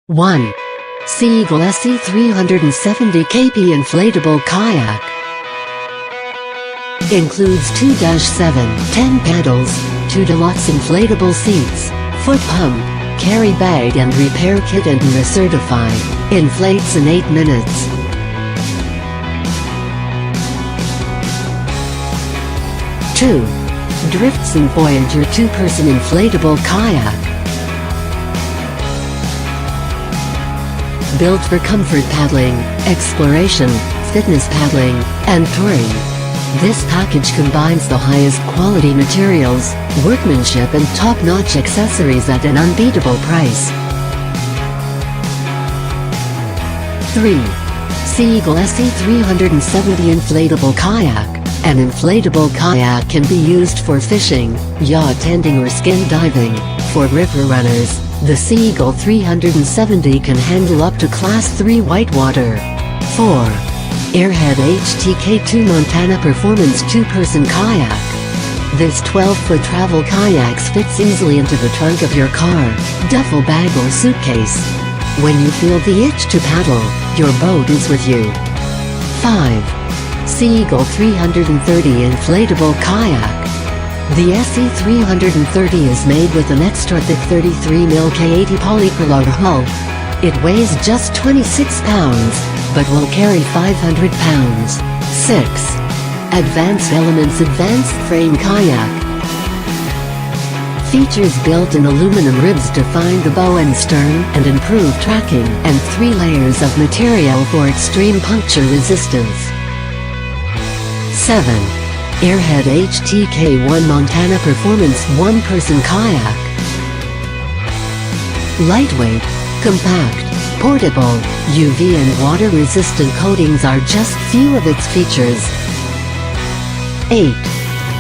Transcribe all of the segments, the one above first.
1. Seagull SE 370 kp Inflatable Kayak. Includes 2-7, 10 pedals, 2 deluxe inflatable seats, foot pump, carry bag and repair kit and recertified. Inflates in 8 minutes. 2. Driftsun Voyager 2-person inflatable kayak. Built for comfort paddling, exploration, fitness paddling, and touring. This package combines the highest quality materials, workmanship and top-notch accessories at an unbeatable price. 3. Seagull SE 370 Inflatable Kayak. An inflatable kayak can be used for fishing, yacht tending or skin diving. For river runners, the Seagull 370 can handle up to Class 3 whitewater. 4. AIRHEAD HTK2 Montana Performance 2-person kayak. This 12-foot travel kayak fits easily into the trunk of your car, duffel bag or suitcase. When you feel the itch to paddle, your boat is with you. 5. Seagull 330 Inflatable Kayak. The SE 330 is made with an extra thick 33mm K80 polypropylene hull. It weighs just 26 pounds, but will carry 500 pounds. 6. Advanced Elements AdvancedFrame Kayak. Features built-in aluminum ribs define the bow and stern and improve tracking, and 3 layers of material for extreme puncture resistance. 7. AIRHEAD HTK1 Montana Performance 1-person kayak. Lightweight, compact, portable, UV and water-resistant coatings are just few of its features. 8.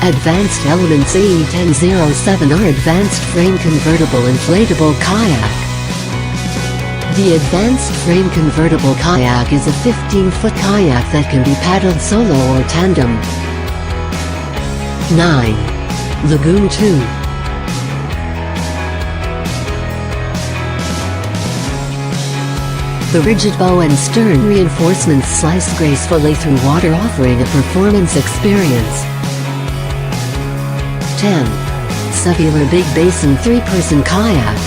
Advanced Elements AE1007 or AdvancedFrame Convertible Inflatable Kayak. The AdvancedFrame Convertible Kayak is a 15-foot kayak that can be paddled solo or tandem. 9. Lagoon 2. The rigid bow and stern reinforcements slice gracefully through water, offering a performance experience. 10. Sevylor Big Basin 3-person kayak.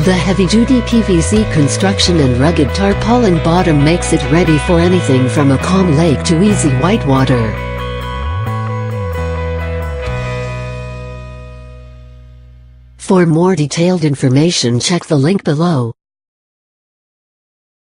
The heavy-duty PVC construction and rugged tarpaulin bottom makes it ready for anything from a calm lake to easy whitewater. For more detailed information, check the link below.